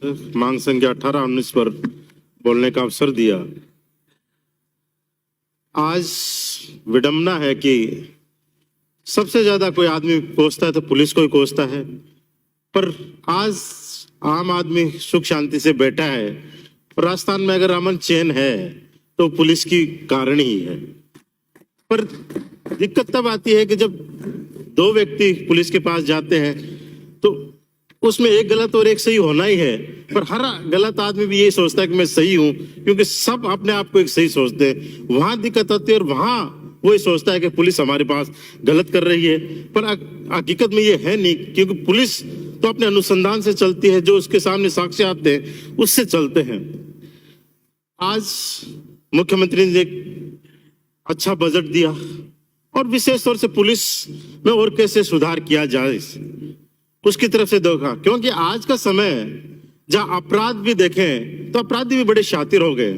मांग संख्या 18-19 पर बोलने का अवसर दिया। आज विडंबना है कि सबसे ज्यादा कोई आदमी कोसता है तो पुलिस को ही कोसता है, पर आज आम आदमी सुख शांति से बैठा है। राजस्थान में अगर अमन चैन है तो पुलिस की कारण ही है। पर दिक्कत तब आती है कि जब दो व्यक्ति पुलिस के पास जाते हैं तो उसमें एक गलत और एक सही होना ही है, पर हर गलत आदमी भी यही सोचता है कि मैं सही हूं, क्योंकि सब अपने आप को एक सही सोचते हैं। वहां दिक्कत होती है और वहां वो ये सोचता है कि पुलिस हमारे पास गलत कर रही है, पर हकीकत में ये है नहीं, क्योंकि पुलिस तो अपने अनुसंधान से चलती है, जो उसके सामने साक्ष्य आते हैं उससे चलते हैं। आज मुख्यमंत्री ने एक अच्छा बजट दिया और विशेष तौर से पुलिस में और कैसे सुधार किया जाए उसकी तरफ से देखा, क्योंकि आज का समय जहां अपराध भी देखें तो अपराधी भी बड़े शातिर हो गए।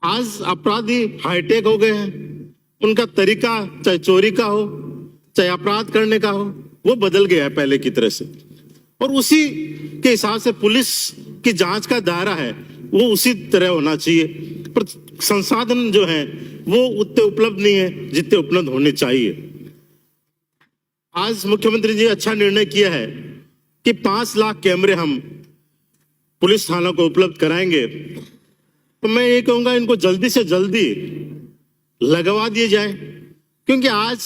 आज अपराधी हाईटेक हो गए हैं, उनका तरीका चाहे चोरी का हो चाहे अपराध करने का हो वो बदल गया है पहले की तरह से, और उसी के हिसाब से पुलिस की जांच का दायरा है वो उसी तरह होना चाहिए। पर संसाधन जो है वो उतने उपलब्ध नहीं है जितने उपलब्ध होने चाहिए। आज मुख्यमंत्री जी अच्छा निर्णय किया है कि 5 लाख कैमरे हम पुलिस थानों को उपलब्ध कराएंगे, तो मैं ये कहूंगा इनको जल्दी से जल्दी लगवा दिए जाए, क्योंकि आज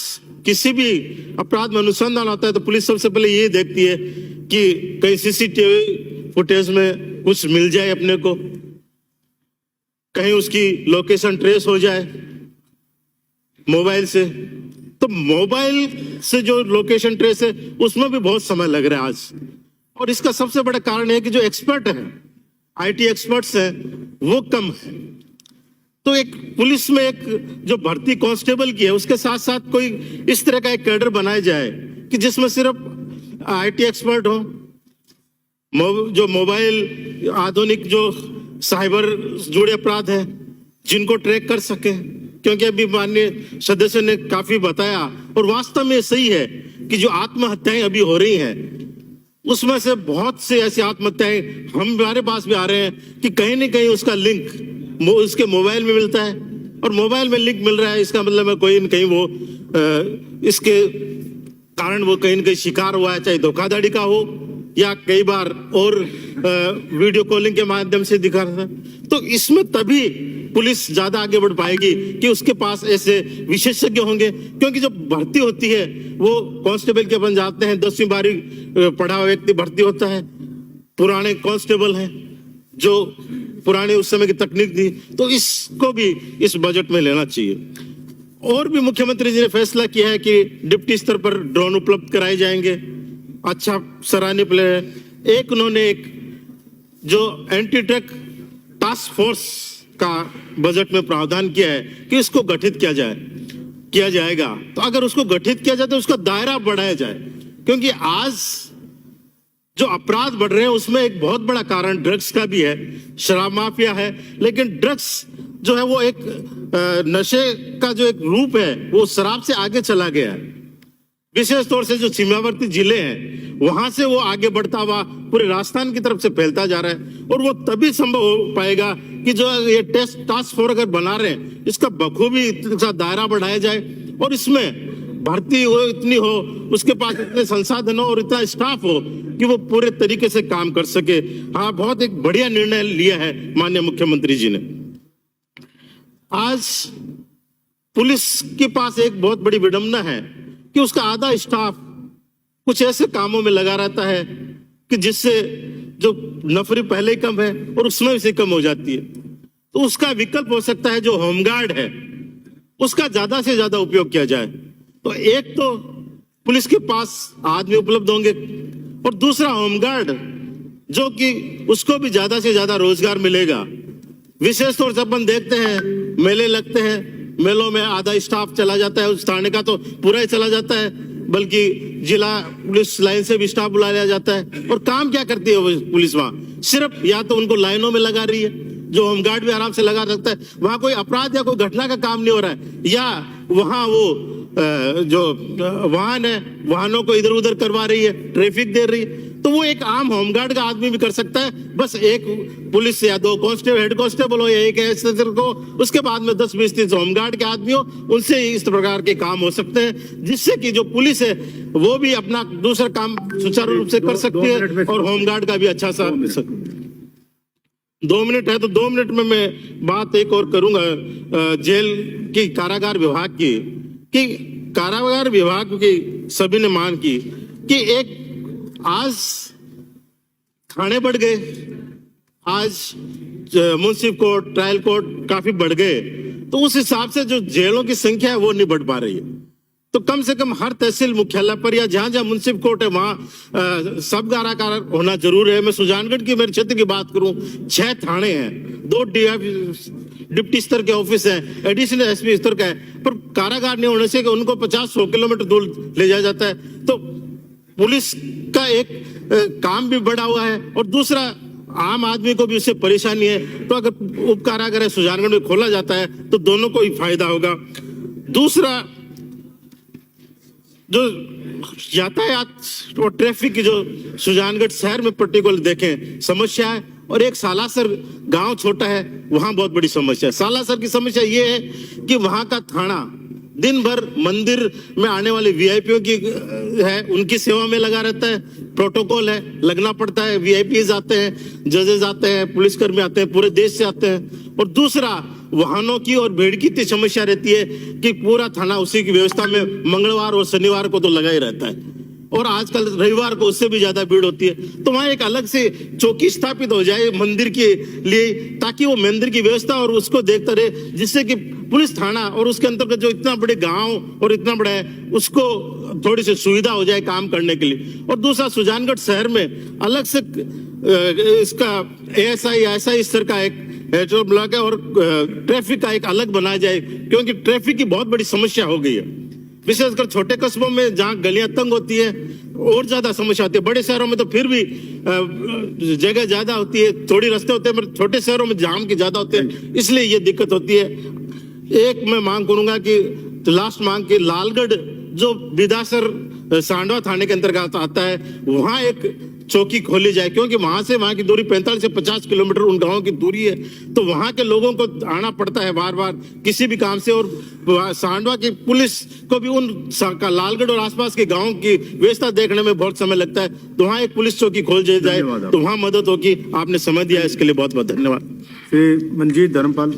किसी भी अपराध में अनुसंधान होता है तो पुलिस सबसे पहले ये देखती है कि कहीं सीसीटीवी फुटेज में कुछ मिल जाए अपने को, कहीं उसकी लोकेशन ट्रेस हो जाए मोबाइल से। तो मोबाइल से जो लोकेशन ट्रेस है उसमें भी बहुत समय लग रहा है आज, और इसका सबसे बड़ा कारण है कि जो एक्सपर्ट हैं, आईटी एक्सपर्ट्स हैं, वो कम है। तो एक पुलिस में एक जो भर्ती कांस्टेबल की है उसके साथ साथ कोई इस तरह का एक कैडर बनाया जाए कि जिसमें सिर्फ आईटी एक्सपर्ट हो, जो मोबाइल आधुनिक जो साइबर जुड़े अपराध हैं जिनको ट्रैक कर सके, क्योंकि अभी माननीय सदस्य ने काफी बताया और वास्तव में सही है कि जो आत्महत्याएं अभी हो रही हैं उसमें से बहुत से ऐसी आत्महत्याएं हमारे पास भी आ रहे हैं कि कहीं ना कहीं उसका लिंक उसके मोबाइल में मिलता है, और मोबाइल में लिंक मिल रहा है इसका मतलब है कोई न कहीं वो इसके कारण वो कहीं न कहीं शिकार हुआ है, चाहे धोखाधड़ी का हो या कई बार और वीडियो कॉलिंग के माध्यम से दिखा रहा था। तो इसमें तभी पुलिस ज्यादा आगे बढ़ पाएगी कि उसके पास ऐसे विशेषज्ञ होंगे, क्योंकि जब भर्ती होती है वो कांस्टेबल के बन जाते हैं, 10वीं 12वीं पढ़ा हुआ व्यक्ति भर्ती होता है, पुराने कांस्टेबल हैं जो पुराने उस समय की तकनीक थी, तो इसको भी इस बजट में लेना चाहिए। और भी मुख्यमंत्री जी ने फैसला किया है कि डिप्टी स्तर पर ड्रोन उपलब्ध कराए जाएंगे, अच्छा सराहनीय प्ले है। एक उन्होंने एक जो एंटी ट्रक टास्क फोर्स का बजट में प्रावधान किया है कि इसको गठित किया जाएगा, तो अगर उसको गठित किया जाए तो उसका दायरा बढ़ाया जाए, क्योंकि आज जो अपराध बढ़ रहे हैं उसमें एक बहुत बड़ा कारण ड्रग्स का भी है, शराब माफिया है, लेकिन ड्रग्स जो है वो एक नशे का जो एक रूप है वो शराब से आगे चला गया है। विशेष तौर से जो सीमावर्ती जिले हैं वहां से वो आगे बढ़ता हुआ पूरे राजस्थान की तरफ से फैलता जा रहा है, और वो तभी संभव हो पाएगा कि जो ये टास्क फोर्स अगर बना रहे हैं इसका बखूबी दायरा बढ़ाया जाए, और इसमें भर्ती हो इतनी हो, उसके पास इतने संसाधन हो और इतना स्टाफ हो कि वो पूरे तरीके से काम कर सके। हाँ, बहुत एक बढ़िया निर्णय लिया है माननीय मुख्यमंत्री जी ने। आज पुलिस के पास एक बहुत बड़ी विडंबना है कि उसका आधा स्टाफ कुछ ऐसे कामों में लगा रहता है कि जिससे जो नफरी पहले ही कम है और उसमें से कम हो जाती है। तो उसका विकल्प हो सकता है जो होमगार्ड है उसका ज्यादा से ज्यादा उपयोग किया जाए। तो एक तो पुलिस के पास आदमी उपलब्ध होंगे, और दूसरा होमगार्ड जो कि उसको भी ज्यादा से ज्यादा रोजगार मिलेगा। विशेष तौर से अपन देखते हैं मेले लगते हैं, मेलों में आधा स्टाफ चला जाता है, उस थाने का तो पूरा ही चला जाता है, बल्कि जिला पुलिस लाइन से भी स्टाफ बुला लिया जाता है। और काम क्या करती है वो पुलिस वहां? सिर्फ या तो उनको लाइनों में लगा रही है, जो होमगार्ड भी आराम से लगा सकता है, वहां कोई अपराध या कोई घटना का काम नहीं हो रहा है, या वहां वो जो वाहन है वाहनों को इधर उधर करवा रही है, ट्रैफिक दे रही है। तो वो एक आम होमगार्ड का आदमी भी कर सकता है। बस एक पुलिस या 2 कांस्टेबल, हेड कांस्टेबल हो या एक एसएसएल को, उसके बाद में 10-20-30 होमगार्ड के आदमी हो, उनसे इस प्रकार के काम हो सकते हैं, जिससे कि जो पुलिस है वो भी अपना दूसरा काम सुचारू रूप से कर सकती है और होमगार्ड का भी अच्छा सा। 2 मिनट है तो 2 मिनट में मैं बात एक और करूंगा जेल की, कारागार विभाग की, कि कारागार विभाग की सभी ने मांग की कि एक आज थाने बढ़ गए, आज मुंसिफ कोर्ट, ट्रायल कोर्ट काफी बढ़ गए, तो उस हिसाब से जो जेलों की संख्या है वो नहीं बढ़ पा रही है। तो कम से कम हर तहसील मुख्यालय पर या जहां जहां मुंसिफ कोर्ट है वहां सब कारागार होना जरूर है। मैं सुजानगढ़ की, मेरे क्षेत्र की बात करूं, 6 थाने हैं, 2 डिप्टी स्तर के ऑफिस हैं, एडिशनल एसपी स्तर का है, पर कारागार नहीं होने से कि उनको 50-100 किलोमीटर दूर ले जाया जाता है। तो पुलिस का एक काम भी बढ़ा हुआ है और दूसरा आम आदमी को भी उससे परेशानी है। तो अगर उप कारागार सुजानगढ़ में खोला जाता है तो दोनों को ही फायदा होगा। दूसरा, जो यातायात और ट्रैफिक की जो सुजानगढ़ शहर में पर्टिकुलर देखें समस्या है, और एक सालासर गांव छोटा है, वहां बहुत बड़ी समस्या है। सालासर की समस्या ये है कि वहां का थाना दिन भर मंदिर में आने वाले वीआईपीओ की है, उनकी सेवा में लगा रहता है, प्रोटोकॉल है, लगना पड़ता है, वीआईपीज आते हैं, जजेस आते हैं, पुलिसकर्मी आते हैं, पूरे देश से आते हैं। और दूसरा, वाहनों की और भीड़ की इतनी समस्या रहती है कि पूरा थाना उसी की व्यवस्था में मंगलवार और शनिवार को तो लगा ही रहता है, और आजकल रविवार को उससे भी ज्यादा भीड़ होती है। तो वहां एक अलग से चौकी स्थापित हो जाए मंदिर के लिए, ताकि वो मंदिर की व्यवस्था और उसको देखता रहे, जिससे कि पुलिस थाना और उसके अंतर्गत जो इतना बड़े गांव और इतना बड़ा है उसको थोड़ी सी सुविधा हो जाए काम करने के लिए। और दूसरा, सुजानगढ़ शहर में अलग से इसका एएसआई स्तर का एक ब्लॉक है और ट्रैफिक का एक अलग बनाया जाए, क्योंकि ट्रैफिक की बहुत बड़ी समस्या हो गई है, विशेषकर छोटे कस्बों में जहां गलियां तंग होती है और ज्यादा समस्या होती है। बड़े शहरों में तो फिर भी जगह ज्यादा होती है, थोड़ी रास्ते होते हैं, पर छोटे शहरों में जाम की ज्यादा होते हैं, इसलिए ये दिक्कत होती है। एक मैं मांग करूंगा कि लास्ट मांग की, लालगढ़ जो बिदासर सांडवा थाने के अंतर्गत आता है, वहां एक चौकी खोली जाए, क्योंकि वहां से वहां की दूरी 45 से 50 किलोमीटर उन गांवों की दूरी है। तो वहां के लोगों को आना पड़ता है बार बार किसी भी काम से, और सांडवा की पुलिस को भी उन लालगढ़ और आसपास के गांवों की व्यवस्था देखने में बहुत समय लगता है। तो वहां एक पुलिस चौकी खोल दी जाए तो वहां मदद होगी। आपने समय दिया इसके लिए बहुत बहुत धन्यवाद। मंजीत धर्मपाल।